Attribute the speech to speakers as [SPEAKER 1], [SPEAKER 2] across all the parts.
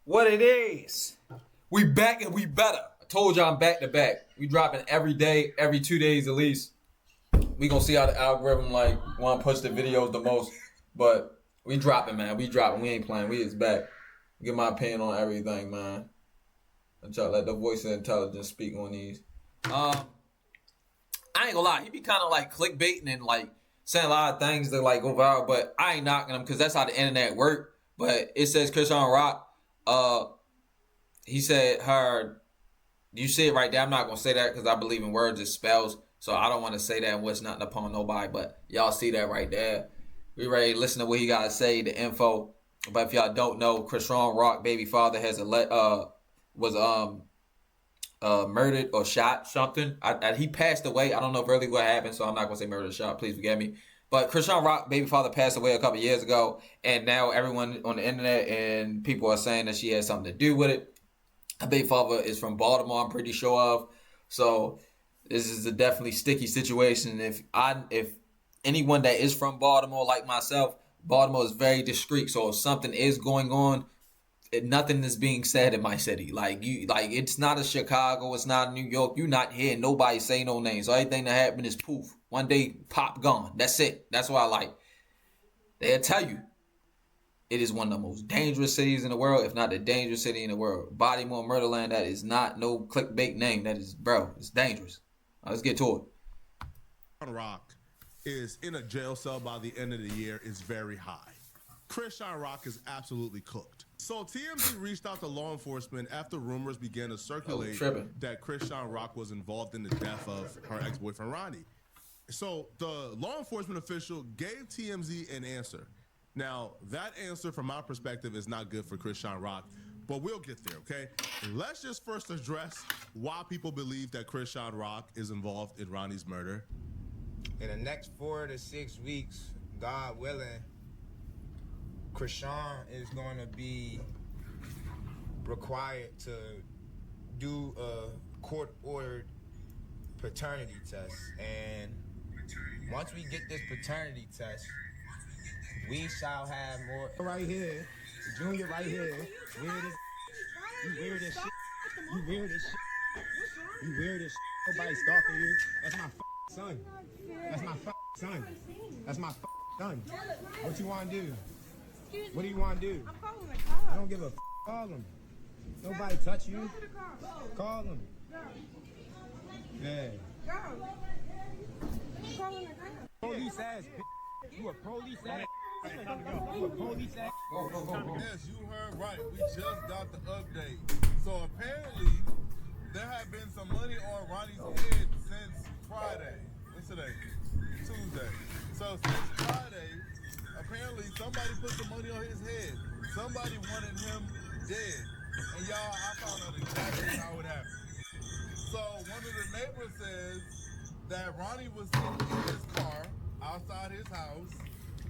[SPEAKER 1] what it is. We back and we better. I told y'all I'm back to back. We dropping every day, every 2 days at least. We gonna see how the algorithm like want to push the videos the most, but we dropping, man. We dropping. We ain't playing. We is back. Give my opinion on everything, man. Let the voice of intelligence speak on these. I ain't gonna lie. He be kind of like clickbaiting and like saying a lot of things that like go viral, but I ain't knocking him because that's how the internet work. But it says Chrisean Rock. He said her. You say it right there. I'm not gonna say that because I believe in words as spells, so I don't want to say that and wish nothing upon nobody. But y'all see that right there. We ready to listen to what he gotta say, the info. But if y'all don't know, Chrisean Rock baby father has was murdered or shot something. He passed away. I don't know really what happened, so I'm not gonna say murdered or shot. Please forgive me. But Chrisean Rock baby father passed away a couple years ago, and now everyone on the internet and people are saying that she has something to do with it. Her baby father is from Baltimore, I'm pretty sure of. So this is a definitely sticky situation. If anyone that is from Baltimore, like myself, Baltimore is very discreet. So if something is going on, nothing is being said in my city. Like it's not a Chicago, it's not a New York. You're not hearing nobody say no names. So everything that happened is poof. One day, pop, gone. That's it. That's why I like. They'll tell you. It is one of the most dangerous cities in the world, if not the dangerous city in the world. Baltimore, Murderland, that is not no clickbait name. That is, bro, it's dangerous. Let's get to
[SPEAKER 2] it. Rock is in a jail cell by the end of the year is very high. Chrisean Rock is absolutely cooked. So TMZ reached out to law enforcement after rumors began to circulate that Chrisean Rock was involved in the death of her ex-boyfriend, Ronnie. So the law enforcement official gave TMZ an answer. Now, that answer from my perspective is not good for Chrisean Rock, but we'll get there, okay? Let's just first address why people believe that Chrisean Rock is involved in Ronnie's murder.
[SPEAKER 3] In the next 4 to 6 weeks, God willing, Chrisean is going to be required to do a court-ordered paternity test. And once we get this paternity test, we shall have more. Right here, Junior right here. Weird as you weird as shit. You weird as shit. You weird as shit. Nobody stalking you. That's my son. That's my son. That's my son. What you want to do? What do you want to do? I'm calling the car. I don't give a call him. Nobody touch you. Call him. Yeah. Police ass. You a police ass. You a police ass.
[SPEAKER 4] Yes, you heard right. We just got the update. So apparently, there have been some money on Ronnie's head since Friday. What's today? Tuesday. So since Friday, apparently somebody put some money on his head. Somebody wanted him dead. And y'all, I found out exactly how it happened. So one of the neighbors says that Ronnie was sitting in his car outside his house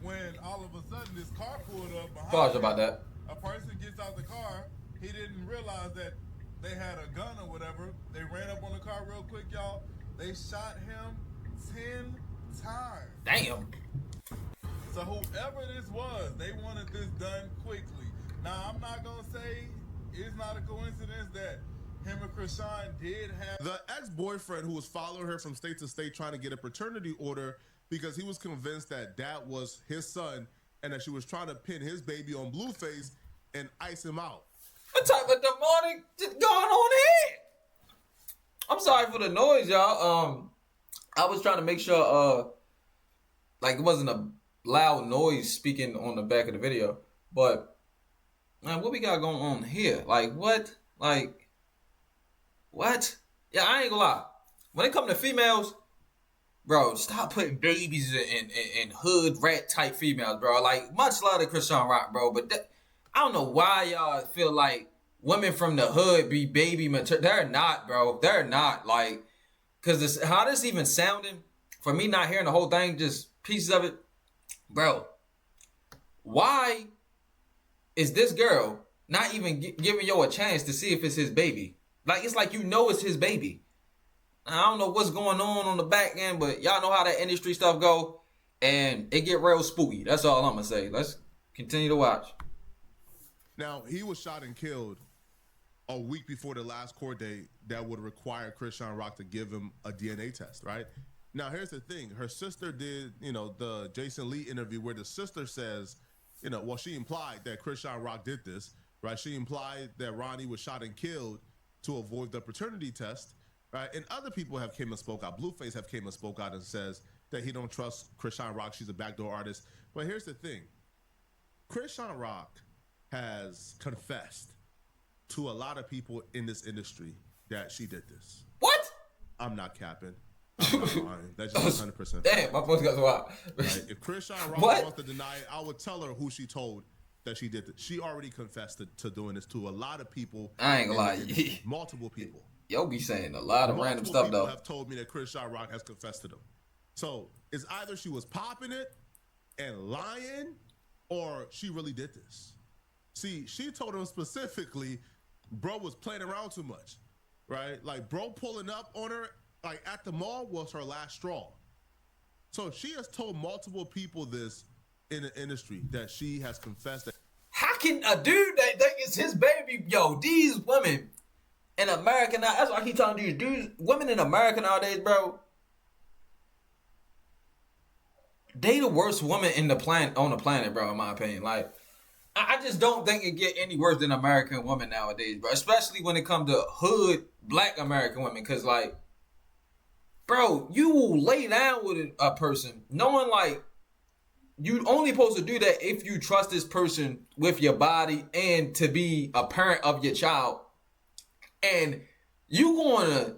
[SPEAKER 4] when all of a sudden this car pulled up behind
[SPEAKER 1] Pause about that.
[SPEAKER 4] A person gets out the car. He didn't realize that they had a gun or whatever. They ran up on the car real quick, y'all. They shot him 10 times.
[SPEAKER 1] Damn.
[SPEAKER 4] So whoever this was, they wanted this done quickly. Now, I'm not going to say it's not a coincidence that him and Chrisean did have...
[SPEAKER 2] The ex-boyfriend who was following her from state to state trying to get a paternity order because he was convinced that that was his son and that she was trying to pin his baby on Blueface and ice him out.
[SPEAKER 1] What type of demonic just going on here? I'm sorry for the noise, y'all. I was trying to make sure, like it wasn't a loud noise speaking on the back of the video. But, man, what we got going on here? Like, what? Like, what? Yeah, I ain't gonna lie. When it comes to females, bro, stop putting babies in hood rat type females, bro. Like, much love to Chrisean Rock, bro. But I don't know why y'all feel like women from the hood be baby mature. They're not, bro. They're not. Like, because how this even sounding, for me not hearing the whole thing, just pieces of it, bro. Why is this girl not even giving yo a chance to see if it's his baby? Like, it's like you know it's his baby. I don't know what's going on the back end, but y'all know how that industry stuff go, and it get real spooky. That's all I'm gonna say. Let's continue to watch.
[SPEAKER 2] Now, he was shot and killed a week before the last court date that would require Chrisean Rock to give him a DNA test, right? Now, here's the thing. Her sister did, the Jason Lee interview where the sister says, well, she implied that Chrisean Rock did this, right? She implied that Ronnie was shot and killed to avoid the paternity test, right? And other people have came and spoke out. Blueface have came and spoke out and says that he don't trust Chrisean Rock. She's a backdoor artist. But here's the thing. Chrisean Rock has confessed to a lot of people in this industry that she did this.
[SPEAKER 1] What?
[SPEAKER 2] I'm not capping. I'm not lying. That's just 100%.
[SPEAKER 1] Damn, my voice got so hot.
[SPEAKER 2] Right? If Chrisean Rock wants to deny it, I would tell her who she told that she did it. She already confessed to doing this to a lot of people.
[SPEAKER 1] I ain't gonna lie.
[SPEAKER 2] Multiple people.
[SPEAKER 1] Yo be saying a lot of random stuff though.
[SPEAKER 2] Have told me that Chrisean Rock has confessed to them. So it's either she was popping it and lying, or she really did this. See, she told him specifically, bro was playing around too much, right? Like, bro pulling up on her, like, at the mall was her last straw. So she has told multiple people this in the industry that she has confessed that.
[SPEAKER 1] How can a dude that is his baby, yo, these women in America now, that's why I keep telling these dudes, women in America nowadays, bro, they the worst woman on the planet, bro, in my opinion. Like, I just don't think it get any worse than American women nowadays, bro. Especially when it comes to hood black American women. Because, like, bro, you will lay down with a person knowing, like, you only supposed to do that if you trust this person with your body and to be a parent of your child. And you going to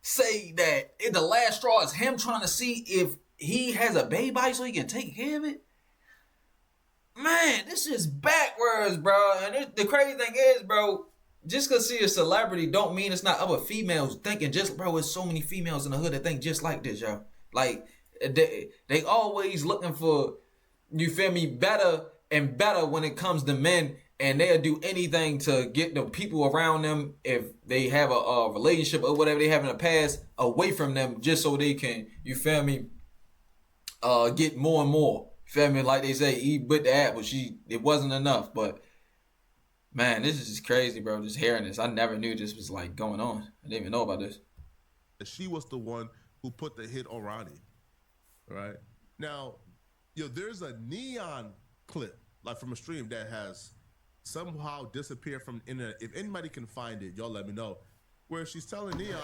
[SPEAKER 1] say that the last straw is him trying to see if he has a baby so he can take care of it? Man, this is backwards, bro. And the crazy thing is, bro, just because she's a celebrity don't mean it's not other females thinking just, bro, there's so many females in the hood that think just like this, yo. Like, they always looking for, you feel me, better and better when it comes to men. And they'll do anything to get the people around them, if they have a relationship or whatever they have in the past, away from them just so they can, you feel me, get more and more. Feel me? Like they say, eat with the apple. It wasn't enough. But, man, this is just crazy, bro. Just hearing this. I never knew this was, like, going on. I didn't even know about this.
[SPEAKER 2] She was the one who put the hit on Ronnie. Right? Now, there's a Neon clip, like, from a stream that has somehow disappeared from the internet. If anybody can find it, y'all let me know. Where she's telling Neon,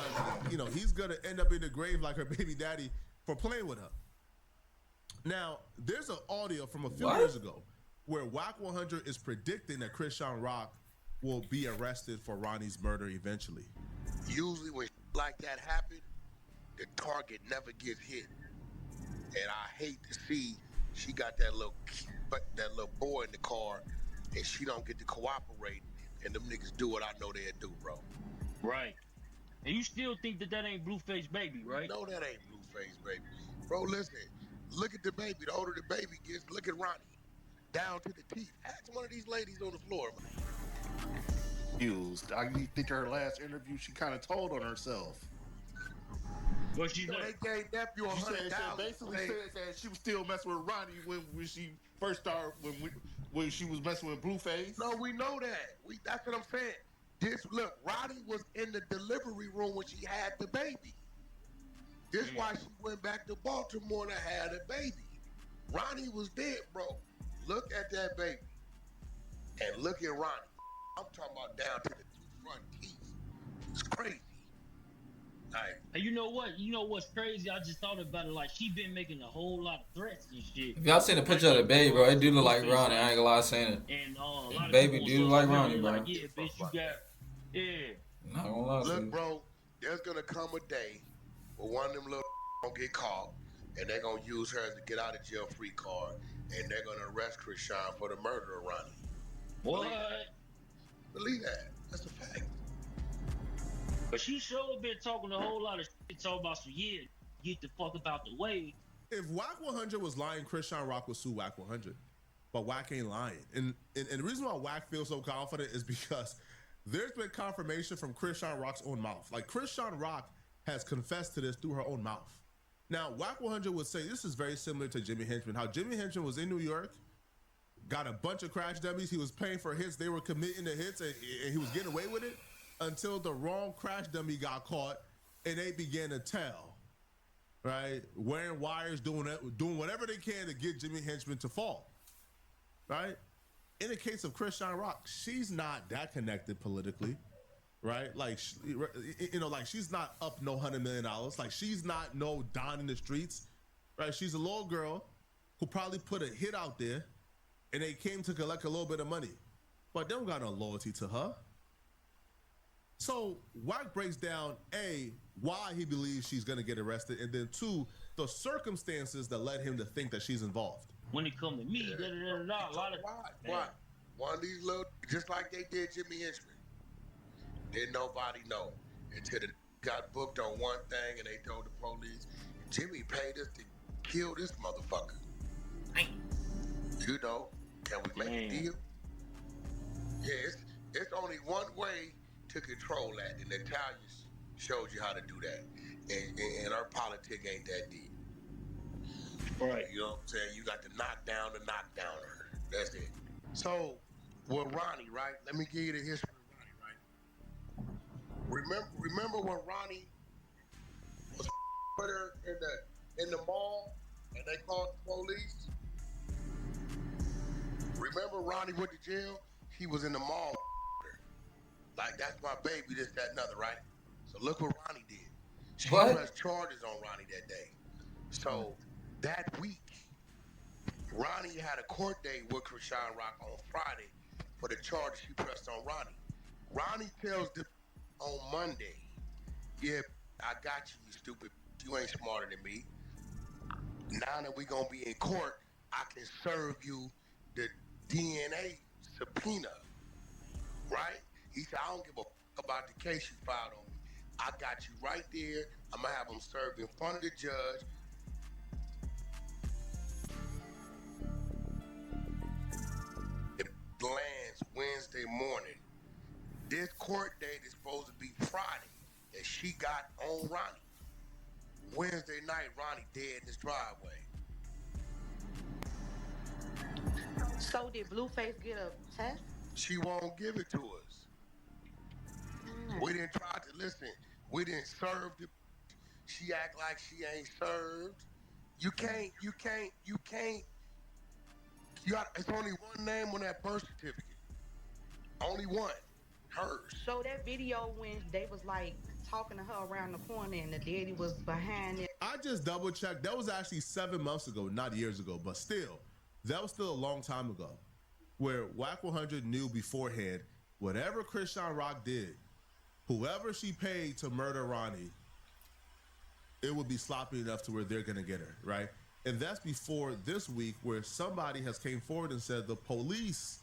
[SPEAKER 2] he's going to end up in the grave like her baby daddy for playing with her. Now, there's an audio from a few years ago where WAC 100 is predicting that Chrisean Rock will be arrested for Ronnie's murder eventually.
[SPEAKER 5] Usually when like that happen, the target never gets hit. And I hate to see she got that little boy in the car and she don't get to cooperate and them niggas do what I know they'll do, bro.
[SPEAKER 6] Right. And you still think that ain't Blueface baby, right?
[SPEAKER 5] No, that ain't Blueface baby. Bro, listen. Look at the baby. The older the baby gets, look at Ronnie. Down to the teeth. Ask one of these ladies on the floor, man.
[SPEAKER 7] I think her last interview, she kind of told on herself.
[SPEAKER 6] What she
[SPEAKER 5] So
[SPEAKER 6] said?
[SPEAKER 5] they gave nephew $100,000.
[SPEAKER 7] Basically said that she was still messing with Ronnie when she first started, when she was messing with Blueface.
[SPEAKER 5] No, we know that. That's what I'm saying. Look, Ronnie was in the delivery room when she had the baby. This is why she went back to Baltimore to have a baby. Ronnie was dead, bro. Look at that baby. And look at Ronnie. I'm talking about down to the front teeth. It's crazy. Like,
[SPEAKER 6] And you know what? You know what's crazy? I just thought about it. Like, she been making a whole lot of threats and shit.
[SPEAKER 1] If y'all seen the picture of the baby, bro, it do look like Ronnie. I ain't gonna lie saying it.
[SPEAKER 6] And a lot of
[SPEAKER 1] Baby
[SPEAKER 6] people
[SPEAKER 1] do
[SPEAKER 6] on
[SPEAKER 1] look like
[SPEAKER 6] social
[SPEAKER 1] Ronnie,
[SPEAKER 6] media
[SPEAKER 1] bro.
[SPEAKER 6] Like, yeah, bitch, you got, yeah.
[SPEAKER 1] Not gonna lie.
[SPEAKER 5] look, bro, there's gonna come a day where one of them little gonna get caught and they're gonna use her as a get out of jail free card and they're gonna arrest Chrisean for the murder of Ronnie.
[SPEAKER 6] What?
[SPEAKER 5] Believe that. That's a fact.
[SPEAKER 6] But she sure been talking a whole lot of shit, talking about some, yeah, get the fuck about the way.
[SPEAKER 2] If WAC 100 was lying, Chrisean Rock would sue WAC 100. But WAC ain't lying. And the reason why WAC feels so confident is because there's been confirmation from Chrisean Rock's own mouth. Like, Chrisean Rock has confessed to this through her own mouth. Now, WAC 100 would say this is very similar to Jimmy Henchman. How Jimmy Henchman was in New York got a bunch of crash dummies. He was paying for hits. They were committing the hits, and he was getting away with it until the wrong crash dummy got caught, and they began to tell, right? Wearing wires, doing whatever they can to get Jimmy Henchman to fall, right? In the case of Chrisean Rock, she's not that connected politically, right? Like, like she's not up no $100 million. Like, she's not no Don in the streets, right? She's a little girl who probably put a hit out there, and they came to collect a little bit of money, but they don't got no loyalty to her. So Wack breaks down, A, why he believes she's gonna get arrested, and then 2, the circumstances that led him to think that she's involved.
[SPEAKER 6] When it come to me, a lot of
[SPEAKER 5] why? One of these little, just like they did Jimmy Henchman. Didn't nobody know until they got booked on one thing and they told the police, Jimmy paid us to kill this motherfucker. You know, can we make a deal? Yeah, it's only one way to control that, and the Italians showed you how to do that. And our politic ain't that deep.
[SPEAKER 6] Right.
[SPEAKER 5] You know what I'm saying? You got to knock down her. That's it. So, with Ronnie, right? Let me give you the history of Ronnie, right? Remember when Ronnie was put her in the mall and they called the police? Remember Ronnie went to jail? He was in the mall. Like, that's my baby, this, that, and other, right? So look what Ronnie did. She pressed charges on Ronnie that day. So that week, Ronnie had a court date with Chrisean Rock on Friday for the charges she pressed on Ronnie. Ronnie tells them on Monday, yeah, I got you, you stupid. You ain't smarter than me. Now that we gonna be in court, I can serve you the DNA subpoena, right? He said, I don't give a fuck about the case you filed on me. I got you right there. I'm gonna have them served in front of the judge. It lands Wednesday morning. This court date is supposed to be Friday that she got on Ronnie. Wednesday night, Ronnie dead in his driveway.
[SPEAKER 8] So did Blueface get a test?
[SPEAKER 5] She won't give it to us. We didn't try to listen. We didn't serve the. She act like she ain't served. You can't. It's only one name on that birth certificate. Only one. Hers.
[SPEAKER 8] So that video when they was like talking to her around the corner and the daddy was behind it.
[SPEAKER 2] I just double checked. That was actually 7 months ago, not years ago, but still, that was still a long time ago. Where Wack 100 knew beforehand, whatever Chrisean Rock did, whoever she paid to murder Ronnie, it would be sloppy enough to where they're gonna get her, right? And that's before this week where somebody has came forward and said the police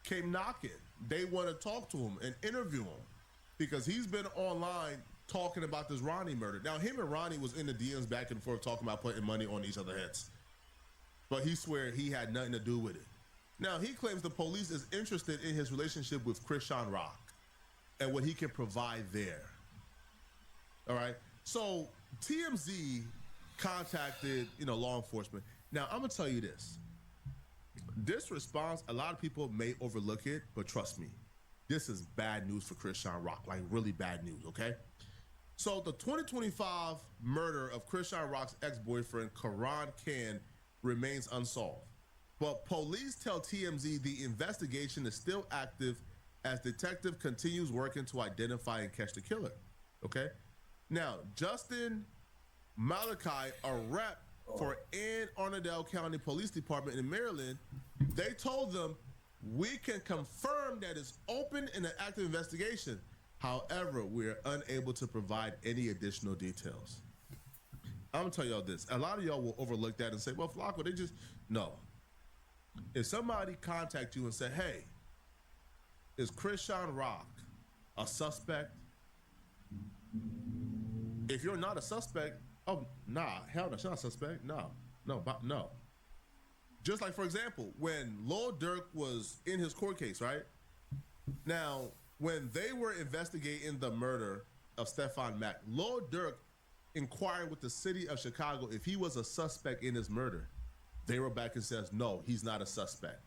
[SPEAKER 2] came knocking. They want to talk to him and interview him because he's been online talking about this Ronnie murder. Now, him and Ronnie was in the DMs back and forth talking about putting money on each other's heads. But he swear he had nothing to do with it. Now, he claims the police is interested in his relationship with Chrisean Rock and what he can provide there. All right? So, TMZ contacted, law enforcement. Now, I'm going to tell you this. This response, a lot of people may overlook it, but trust me, this is bad news for Chrisean Rock, like really bad news, okay? So the 2025 murder of Chrisean Rock's ex-boyfriend, Karan Khan, remains unsolved. But police tell TMZ the investigation is still active as detective continues working to identify and catch the killer, okay? Now, Justin Malachi, a rep for Anne Arundel County Police Department in Maryland, they told them, we can confirm that it's open in an active investigation. However, we're unable to provide any additional details. I'm gonna tell y'all this. A lot of y'all will overlook that and say, well, Flacco, no. If somebody contact you and say, hey, is Chrisean Rock a suspect? If you're not a suspect, oh, nah, hell no, she's not a suspect. No. Just like, for example, when Lil Durk was in his court case, right? Now, when they were investigating the murder of Stefan Mack, Lil Durk inquired with the city of Chicago if he was a suspect in his murder. They were back and says, no, he's not a suspect.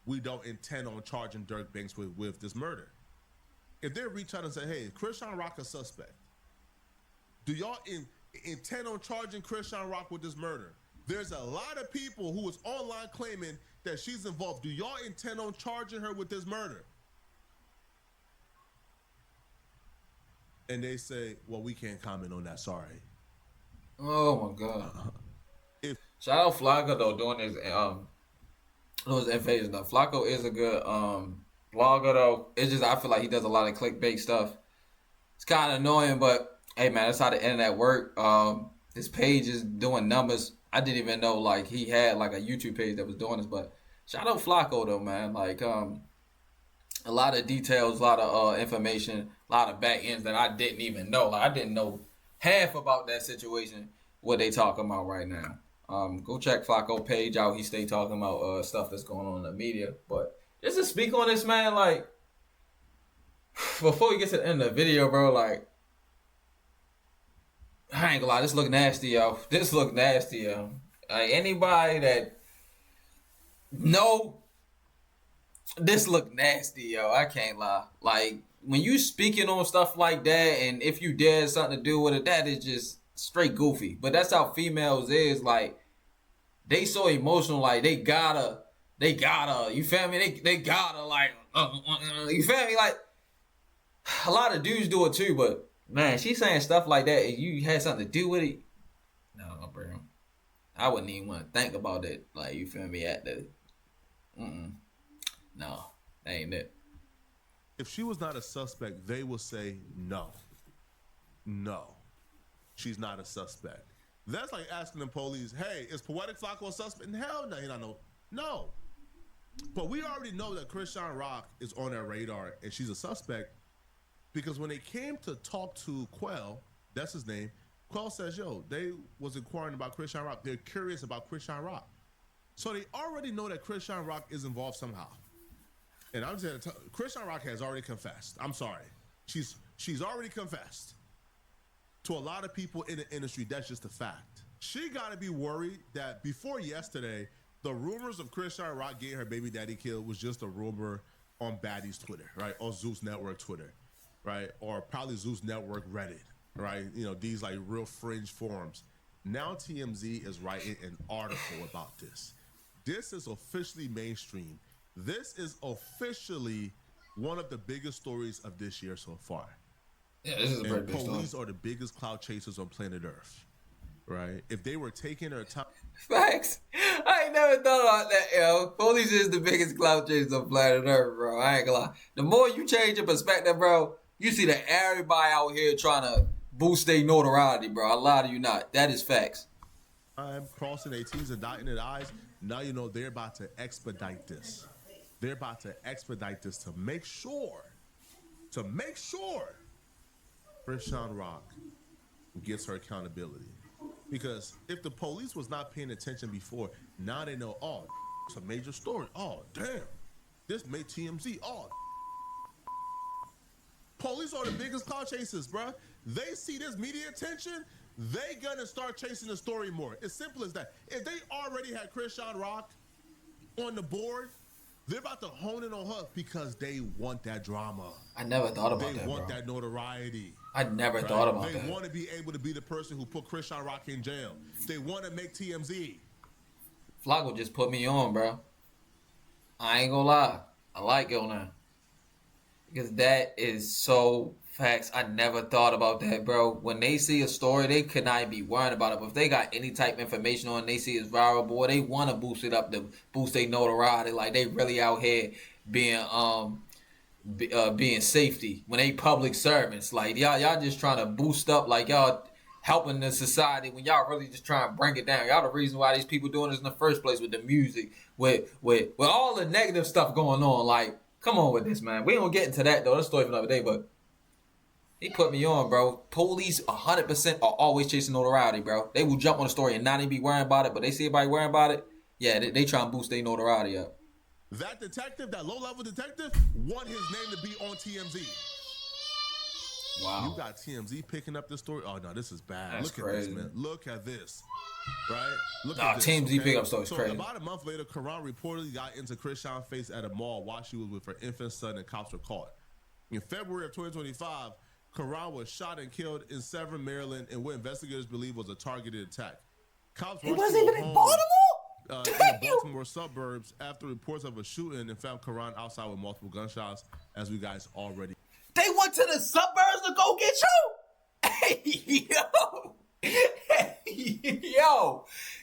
[SPEAKER 2] we don't intend on charging Dirk Banks with this murder. If they reach out and say, hey, Chrisean Rock a suspect, do y'all intend on charging Chrisean Rock with this murder? There's a lot of people who is online claiming that she's involved. Do y'all intend on charging her with this murder? And they say, well, we can't comment on that. Sorry.
[SPEAKER 1] Oh my God. Shout out Flacco though doing his those invasions though. Flacco is a good blogger though. It's just I feel like he does a lot of clickbait stuff. It's kind of annoying, but hey man, that's how the internet work. His page is doing numbers. I didn't even know like he had like a YouTube page that was doing this, but shout out Flacco though, man. Like a lot of details, a lot of information, a lot of back ends that I didn't even know. Like I didn't know half about that situation, what they talking about right now. Go check Flacco page out. He stay talking about stuff that's going on in the media. But just to speak on this, man, like before we get to the end of the video, bro, like I ain't gonna lie, this look nasty, yo. This look nasty, yo. Like anybody that know this look nasty, yo. I can't lie. Like when you speaking on stuff like that, and if you dare something to do with it, that is just straight goofy. But that's how females is. Like they so emotional. Like they gotta. You feel me? They gotta like. You feel me? Like a lot of dudes do it too. But man, she's saying stuff like that, and you had something to do with it. No, bro. I wouldn't even want to think about it. Like you feel me? At the. No, that ain't it.
[SPEAKER 2] If she was not a suspect, they will say no. No, she's not a suspect. That's like asking the police, hey, is Poetic Flacco a suspect? Hell no, he not know. No. But we already know that Chrisean Rock is on their radar and she's a suspect because when they came to talk to Quell, that's his name, Quell says, yo, they was inquiring about Chrisean Rock. They're curious about Chrisean Rock. So they already know that Chrisean Rock is involved somehow. And I'm just gonna Chrisean Rock has already confessed. I'm sorry. She's already confessed. To a lot of people in the industry, that's just a fact. She gotta be worried that before yesterday, the rumors of Chrisean Rock getting her baby daddy killed was just a rumor on Baddie's Twitter, right? Or Zeus Network Twitter, right? Or probably Zeus Network Reddit, right? You know, these like real fringe forums. Now TMZ is writing an article about this. This is officially mainstream. This is officially one of the biggest stories of this year so far.
[SPEAKER 1] Yeah, this is a very big story.
[SPEAKER 2] Police are the biggest cloud chasers on planet Earth, right? If they were taking their time.
[SPEAKER 1] Facts. I ain't never thought about that, yo. Police is the biggest cloud chasers on planet Earth, bro. I ain't gonna lie. The more you change your perspective, bro, you see that everybody out here trying to boost their notoriety, bro. I lie to you not. That is facts.
[SPEAKER 2] I'm crossing their T's and dotting their I's. Now you know they're about to expedite this. They're about to expedite this to make sure Chrisean Rock gets her accountability. Because if the police was not paying attention before, now they know, oh, it's a major story. Oh, damn. This made TMZ. Oh, police are the biggest cloud chasers, bruh. They see this media attention, they gonna start chasing the story more. It's simple as that. If they already had Chrisean Rock on the board, they're about to hone in on her because they want that drama.
[SPEAKER 1] I never thought about that,
[SPEAKER 2] They want
[SPEAKER 1] bro.
[SPEAKER 2] that notoriety.
[SPEAKER 1] I never thought about that.
[SPEAKER 2] They want to be able to be the person who put Chrisean Rock in jail. They want to make TMZ.
[SPEAKER 1] Flacco just put me on, bro. I ain't gonna lie. I like it now. Because that is so facts. I never thought about that, bro. When they see a story, they could not be worrying about it. But if they got any type of information on it, they see it's viral, boy, they want to boost it up to boost their notoriety. Like they really out here being being safety when they public servants. Like y'all just trying to boost up, like y'all helping the society when y'all really just trying to bring it down. Y'all the reason why these people doing this in the first place with the music, with all the negative stuff going on. Like, come on with this, man. We don't get into that though. That's a story for another day, but he put me on, bro. Police 100% are always chasing notoriety, bro. They will jump on the story and not even be worrying about it, but they see everybody worrying about it. Yeah, they try and boost their notoriety up.
[SPEAKER 2] That detective, that low-level detective, want his name to be on TMZ.
[SPEAKER 1] Wow.
[SPEAKER 2] You got TMZ picking up this story. Oh no, this is bad.
[SPEAKER 1] That's
[SPEAKER 2] Look
[SPEAKER 1] crazy.
[SPEAKER 2] at this, man. Look at this. Right? Look
[SPEAKER 1] Nah,
[SPEAKER 2] at this.
[SPEAKER 1] TMZ pick up story is crazy.
[SPEAKER 2] About a month later, Karan reportedly got into Chrisean's face at a mall while she was with her infant son, and cops were caught. In February of 2025, Karan was shot and killed in Severn, Maryland, in what investigators believe was a targeted attack. Cops
[SPEAKER 1] It wasn't even in Baltimore?
[SPEAKER 2] In the Baltimore suburbs after reports of a shooting, and found Karan outside with multiple gunshots, as we guys already.
[SPEAKER 1] They went to the suburbs to go get you? Hey, yo. Hey,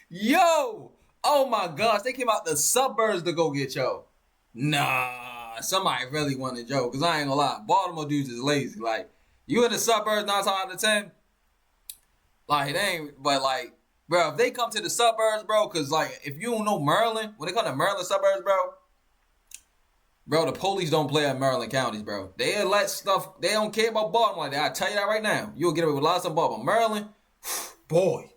[SPEAKER 1] yo. Oh my gosh, they came out the suburbs to go get yo. Nah, somebody really wanted Joe, because I ain't gonna lie. Baltimore dudes is lazy. Like, you in the suburbs 9 times out of 10, like, they ain't, but like, bro, if they come to the suburbs, bro, because like, if you don't know Maryland, when they come to Maryland suburbs, bro, the police don't play at Maryland counties, bro. They let stuff, they don't care about Baltimore like that. I tell you that right now. You'll get away with a lot of stuff about Maryland. Boy,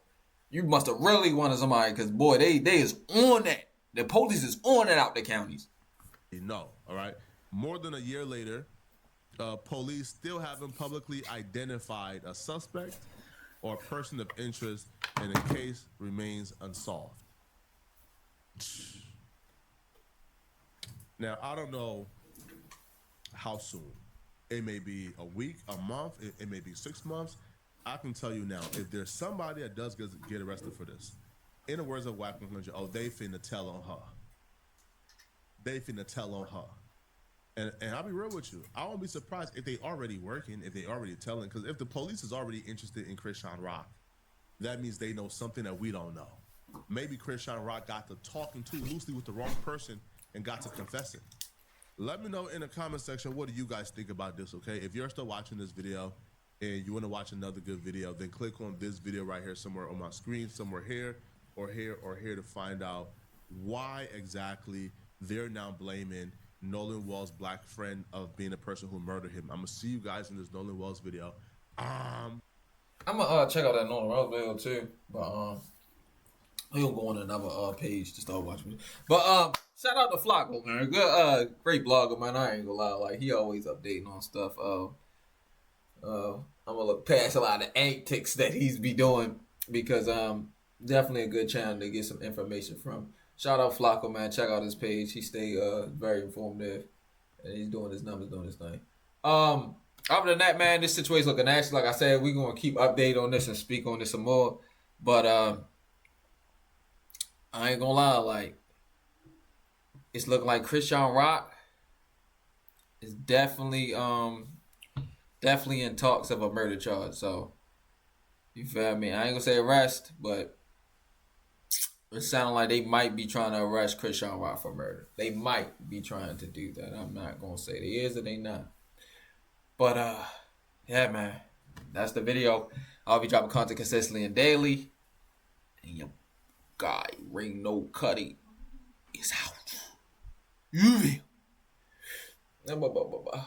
[SPEAKER 1] you must have really wanted somebody, because boy, they is on that. The police is on that out the counties.
[SPEAKER 2] No, all right. More than a year later, police still haven't publicly identified a suspect or person of interest, and the case remains unsolved. Now, I don't know how soon. It may be a week, a month, it may be 6 months. I can tell you now, if there's somebody that does get arrested for this, in the words of Whack 100, oh, they finna tell on her. They finna tell on her. And I'll be real with you. I won't be surprised if they already working, if they already telling. Because if the police is already interested in Chrisean Rock, that means they know something that we don't know. Maybe Chrisean Rock got to talking too loosely with the wrong person and got to confessing. Let me know in the comment section, what do you guys think about this, okay? If you're still watching this video and you want to watch another good video, then click on this video right here somewhere on my screen, somewhere here or here or here, to find out why exactly they're now blaming Nolan Wells' black friend of being the person who murdered him. I'm gonna see you guys in this Nolan Wells video.
[SPEAKER 1] I'm gonna check out that Nolan Wells video too, but we gonna go on another page to start watching. But shout out to Flacco, man. Good, great blogger, man. I ain't gonna lie, like he always updating on stuff. I'm gonna look past a lot of antics that he's be doing, because definitely a good channel to get some information from. Shout out Flacco, man. Check out his page. He stay very informative, and he's doing his numbers, doing his thing. Other than that, man, this situation looking nasty. Like I said, we're gonna keep update on this and speak on this some more. But I ain't gonna lie, like it's looking like Chrisean Rock is definitely in talks of a murder charge. So you feel me? I ain't gonna say arrest, but it sounds like they might be trying to arrest Chrisean Rock for murder. They might be trying to do that. I'm not gonna say they is or they not. But yeah, man, that's the video. I'll be dropping content consistently and daily. And your guy Rino CUTTY is out. You. Bye.